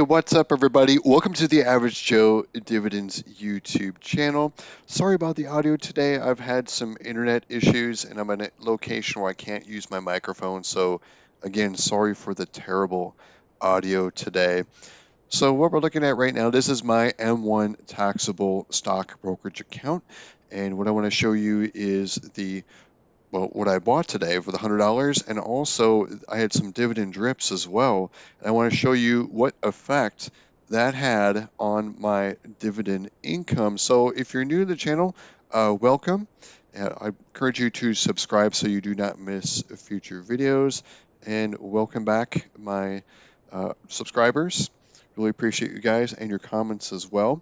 What's up, everybody? Welcome to the Average Joe Dividends YouTube channel. Sorry about the audio today. I've had some internet issues and I'm in a location where I can't use my microphone. So, again, sorry for the terrible audio today. So, what we're looking at right now, this is my M1 taxable stock brokerage account. And what I want to show you is what I bought today for the $100, and also I had some dividend drips as well. And I want to show you what effect that had on my dividend income. So if you're new to the channel, welcome. I encourage you to subscribe so you do not miss future videos. And welcome back, my subscribers. Really appreciate you guys and your comments as well.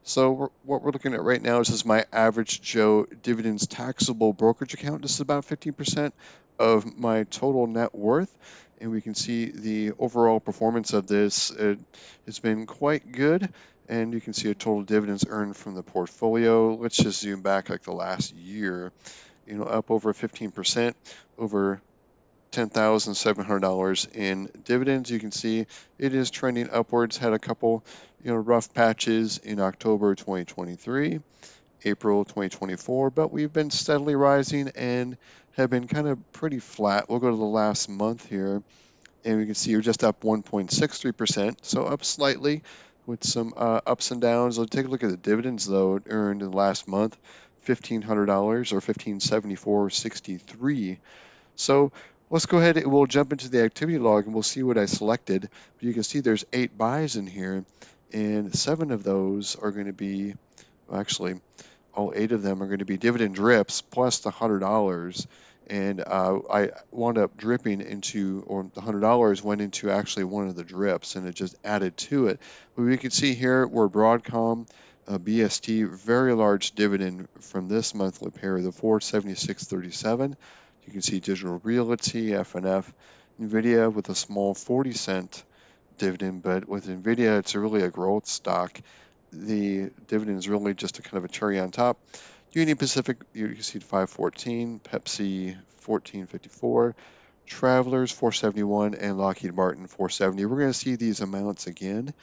So what we're looking at right now is my average Joe dividends taxable brokerage account. This is about 15% of my total net worth. And we can see the overall performance of this. It's been quite good. And you can see a total dividends earned from the portfolio. Let's just zoom back like the last year, up over 15%, over $10,700 in dividends. You can see it is trending upwards. Had a couple, rough patches in October 2023, April 2024, but we've been steadily rising and have been kind of pretty flat. We'll go to the last month here, and we can see you're just up 1.63%, so up slightly with some ups and downs. Let's take a look at the dividends though earned in the last month, $1,500 or 1574.63. So let's go ahead and we'll jump into the activity log and we'll see what I selected. But you can see there's 8 buys in here, and 7 of those are going to be, well, actually, all 8 of them are going to be dividend drips plus the $100. And I wound up dripping into, or the $100 went into actually one of the drips, and it just added to it. But we can see here we're Broadcom, BST, very large dividend from this monthly pair, the 476.37. You can see Digital Realty, FNF, NVIDIA with a small 40-cent dividend, but with NVIDIA, it's really a growth stock. The dividend is really just a kind of a cherry on top. Union Pacific, you can see 514, Pepsi 1454, Travelers 471, and Lockheed Martin 470. We're going to see these amounts again,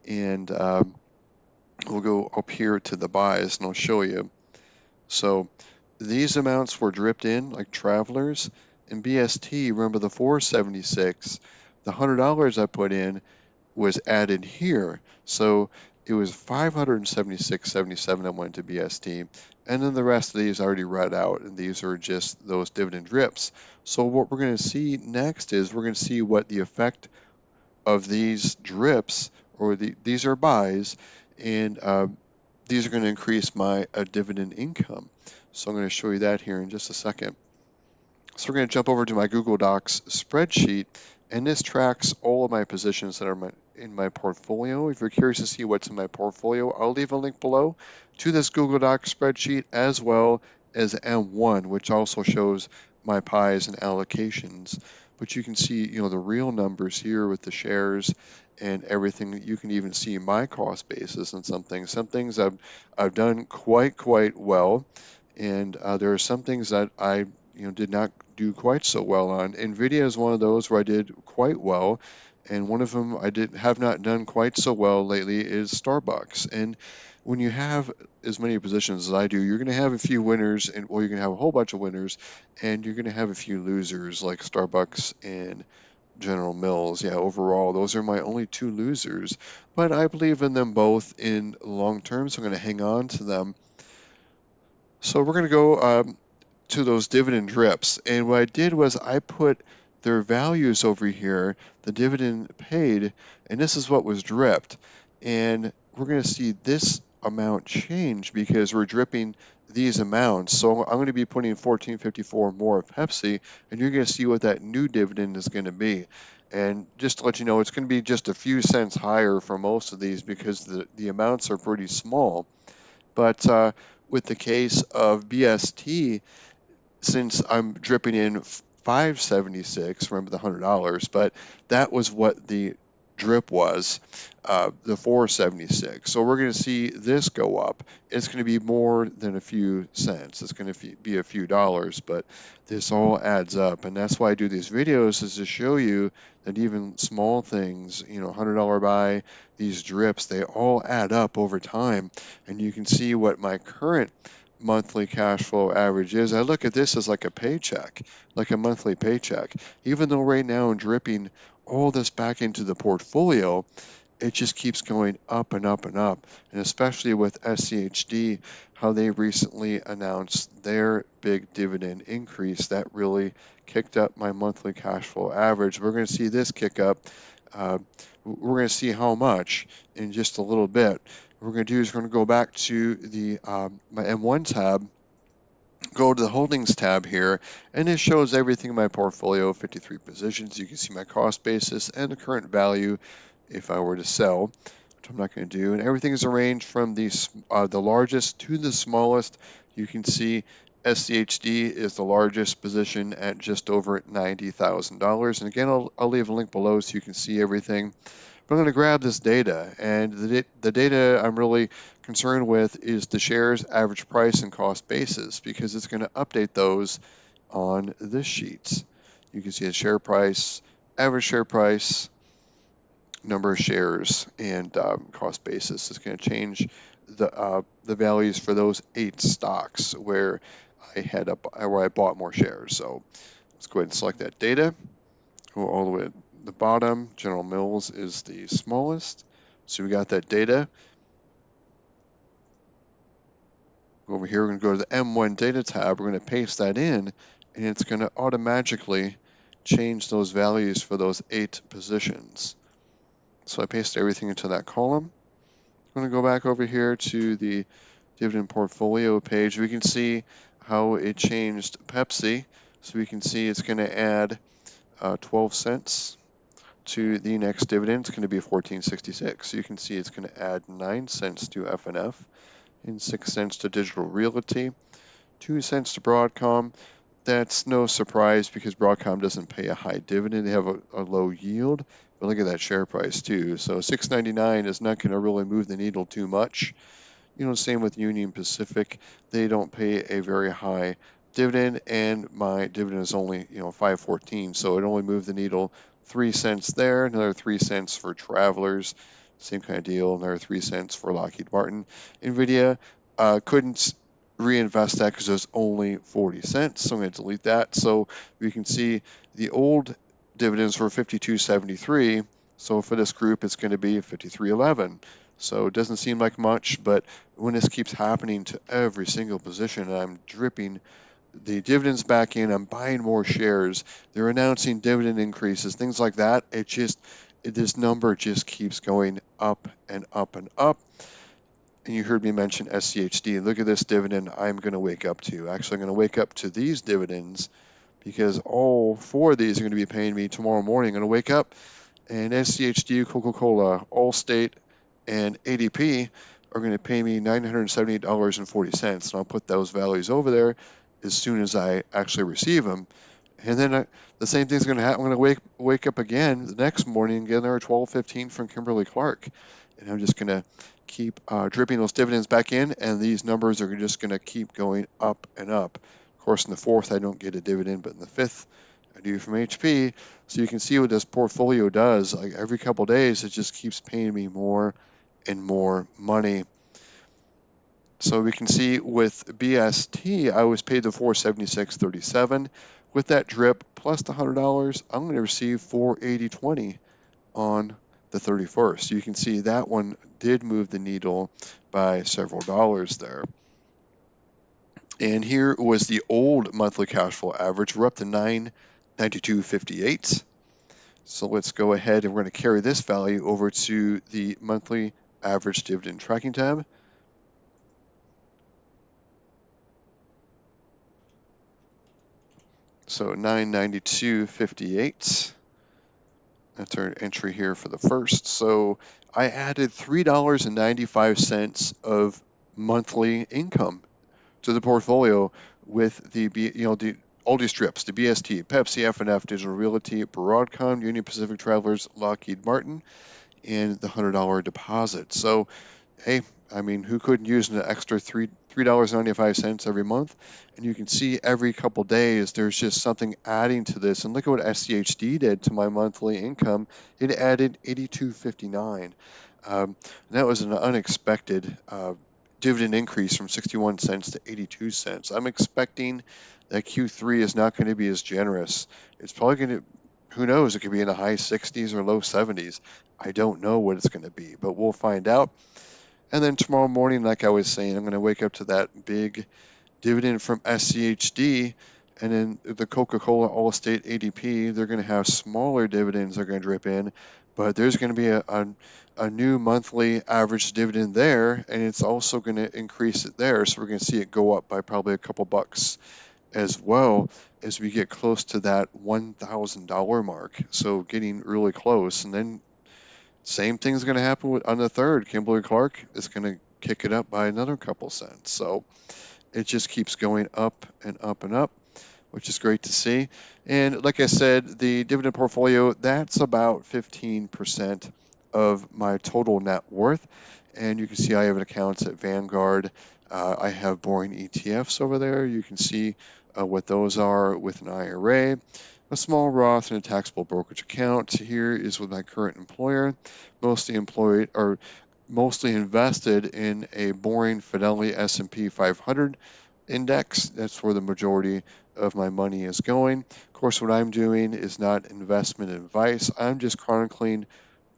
and we'll go up here to the buys, and I'll show you. So these amounts were dripped in like Travelers and BST. Remember the 476, the $100 I put in was added here. So it was 576.77 that went to BST, and then the rest of these I already read out, and these are just those dividend drips. So what we're going to see next is we're going to see what the effect of these drips, or these are buys, and these are going to increase my dividend income. So I'm going to show you that here in just a second. So we're going to jump over to my Google Docs spreadsheet, and this tracks all of my positions that are in my portfolio. If you're curious to see what's in my portfolio, I'll leave a link below to this Google Docs spreadsheet, as well as M1, which also shows my pies and allocations. But you can see, the real numbers here with the shares and everything. You can even see my cost basis and some things. Some things I've done quite well, and there are some things that I did not do quite so well on. NVIDIA is one of those where I did quite well, and one of them I have not done quite so well lately is Starbucks. And when you have as many positions as I do, you're going to have a few winners, and you're going to have a whole bunch of winners, and you're going to have a few losers like Starbucks and General Mills. Yeah, overall, those are my only 2 losers, but I believe in them both in long term, so I'm going to hang on to them. So we're going to go to those dividend drips. And what I did was I put their values over here, the dividend paid, and this is what was dripped. And we're going to see this amount change because we're dripping these amounts. So I'm going to be putting 1454 more of Pepsi, and you're going to see what that new dividend is going to be. And just to let you know, it's going to be just a few cents higher for most of these because the amounts are pretty small. But with the case of BST, since I'm dripping in 576, remember the $100, but that was what the drip was, the 476. So we're going to see this go up. It's going to be more than a few cents. It's going to be a few dollars, but this all adds up. And that's why I do these videos, is to show you that even small things, $100 buy, these drips, they all add up over time. And you can see what my current monthly cash flow average is. I look at this as like a paycheck, like a monthly paycheck. Even though right now I'm dripping all this back into the portfolio, it just keeps going up and up and up. And especially with SCHD, how they recently announced their big dividend increase, that really kicked up my monthly cash flow average. We're going to see this kick up. Uh, we're going to see how much in just a little bit. What we're going to do is we're going to go back to the my M1 tab, go to the holdings tab here, and it shows everything in my portfolio, 53 positions. You can see my cost basis and the current value if I were to sell, which I'm not going to do. And everything is arranged from the largest to the smallest. You can see SCHD is the largest position at just over $90,000. And again, I'll leave a link below so you can see everything. But I'm going to grab this data, and the data I'm really concerned with is the shares average price and cost basis, because it's going to update those on this sheet. You can see the share price, average share price, number of shares, and cost basis. It's going to change the values for those 8 stocks where where I bought more shares. So let's go ahead and select that data. Go all the way to the bottom. General Mills is the smallest. So we got that data. Over here, we're going to go to the M1 data tab. We're going to paste that in, and it's going to automatically change those values for those 8 positions. So I paste everything into that column. I'm going to go back over here to the dividend portfolio page. We can see how it changed Pepsi. So we can see it's going to add 12 cents to the next dividend. It's going to be 1466. So you can see it's going to add 9 cents to FNF and 6 cents to Digital Realty, 2 cents to Broadcom. That's no surprise because Broadcom doesn't pay a high dividend. They have a low yield. But look at that share price too. So 6.99 is not going to really move the needle too much. Same with Union Pacific. They don't pay a very high dividend, and my dividend is only, 5.14, so it only moved the needle 3 cents there, another 3 cents for Travelers, same kind of deal, another 3 cents for Lockheed Martin. Nvidia couldn't reinvest that because it was only 40 cents, so I'm going to delete that. So we can see the old dividends were 52.73, so for this group it's going to be 53.11. So it doesn't seem like much, but when this keeps happening to every single position, and I'm dripping the dividends back in, I'm buying more shares, they're announcing dividend increases, things like that. This number just keeps going up and up and up. And you heard me mention SCHD. Look at this dividend I'm going to wake up to. Actually, I'm going to wake up to these dividends because all 4 of these are going to be paying me tomorrow morning. I'm going to wake up, and SCHD, Coca-Cola, Allstate, and ADP are going to pay me $978.40, and I'll put those values over there as soon as I actually receive them. And then the same thing's going to happen. I'm going to wake up again the next morning and get another 12.15 from Kimberly-Clark, and I'm just going to keep dripping those dividends back in, and these numbers are just going to keep going up and up. Of course, in the 4th, I don't get a dividend, but in the 5th, I do from HP. So you can see what this portfolio does. Like every couple of days, it just keeps paying me more and more money. So we can see with BST, I was paid the $476.37. With that drip plus the $100, I'm going to receive $480.20 on the 31st. You can see that one did move the needle by several dollars there. And here was the old monthly cash flow average. We're up to 992.58. So let's go ahead and we're going to carry this value over to the monthly average dividend tracking tab. So 992.58. That's our entry here for the first. So I added $3.95 of monthly income to the portfolio with the Aldi Strips, the BST, Pepsi, F&F, Digital Realty, Broadcom, Union Pacific Travelers, Lockheed Martin, and the $100 deposit. So hey, I mean, who couldn't use an extra $3.95 every month? And you can see every couple days there's just something adding to this. And look at what SCHD did to my monthly income. It added 82.59. That was an unexpected dividend increase from 61 cents to 82 cents. I'm expecting that Q3 is not going to be as generous. It's probably going to, who knows, it could be in the high 60s or low 70s. I don't know what it's going to be, but we'll find out. And then tomorrow morning, like I was saying, I'm going to wake up to that big dividend from SCHD. And then the Coca-Cola Allstate ADP, they're going to have smaller dividends that are going to drip in. But there's going to be a new monthly average dividend there. And it's also going to increase it there. So we're going to see it go up by probably a couple bucks as well as we get close to that $1,000 mark. So getting really close. And then same thing's going to happen on the third. Kimberly Clark is going to kick it up by another couple cents. So it just keeps going up and up and up, which is great to see. And like I said, the dividend portfolio, that's about 15% of my total net worth. And you can see I have accounts at Vanguard. I have boring ETFs over there. You can see what those are with an IRA. A small Roth and a taxable brokerage account here is with my current employer, mostly employed or mostly invested in a boring Fidelity S&P 500 index. That's where the majority of my money is going. Of course, what I'm doing is not investment advice. I'm just chronicling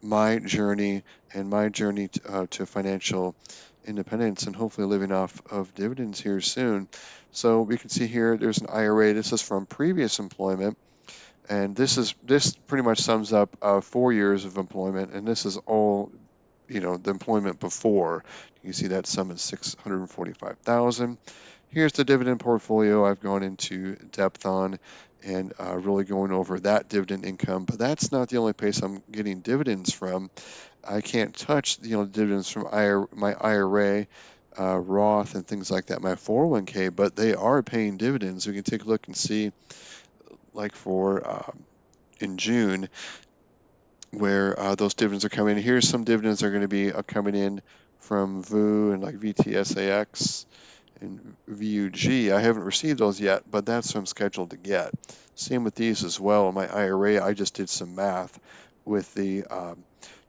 my journey and my journey to financial independence and hopefully living off of dividends here soon. So we can see here there's an IRA. This is from previous employment. And this pretty much sums up 4 years of employment, and this is all, the employment before. You see that sum is 645,000. Here's the dividend portfolio I've gone into depth on, and really going over that dividend income. But that's not the only place I'm getting dividends from. I can't touch dividends from my IRA, Roth, and things like that, my 401k, but they are paying dividends. We can take a look and see, like for in June, where those dividends are coming in. Here's some dividends that are going to be coming in from VU and like VTSAX and VUG. I haven't received those yet, but that's what I'm scheduled to get. Same with these as well. My IRA, I just did some math with the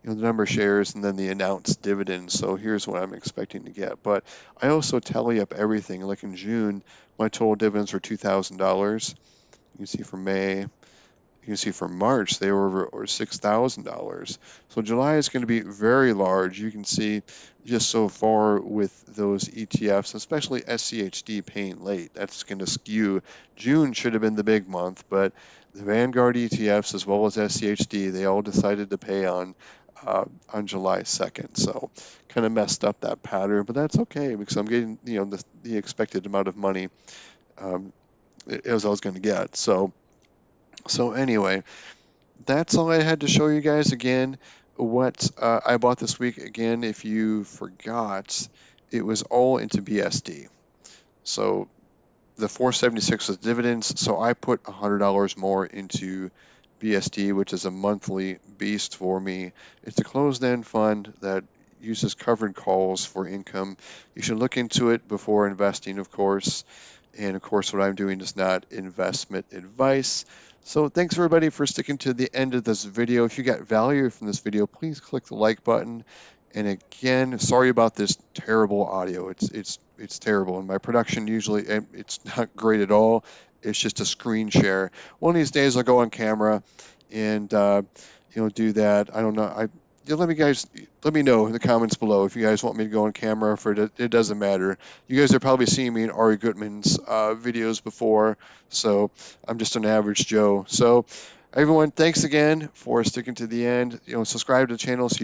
the number of shares and then the announced dividends. So here's what I'm expecting to get. But I also tally up everything. Like in June, my total dividends were $2,000. You can see for May, you can see for March, they were over $6,000. So July is going to be very large. You can see just so far with those ETFs, especially SCHD paying late. That's going to skew. June should have been the big month, but the Vanguard ETFs as well as SCHD, they all decided to pay on July 2nd. So kind of messed up that pattern, but that's okay because I'm getting the expected amount of money as I was going to get. So anyway, that's all I had to show you guys. Again, what I bought this week. Again, if you forgot, it was all into BSD. So the 476 was dividends. So I put $100 more into BSD, which is a monthly beast for me. It's a closed-end fund that uses covered calls for income. You should look into it before investing, of course. And of course, what I'm doing is not investment advice. So thanks everybody for sticking to the end of this video. If you got value from this video, please click the like button. And again, sorry about this terrible audio. It's terrible. And my production usually, it's not great at all. It's just a screen share. One of these days I'll go on camera and do that. I don't know. Let me know in the comments below if you guys want me to go on camera. It doesn't matter. You guys have probably seen me in Ari Gutman's videos before, so I'm just an average Joe. So everyone, thanks again for sticking to the end. Subscribe to the channel so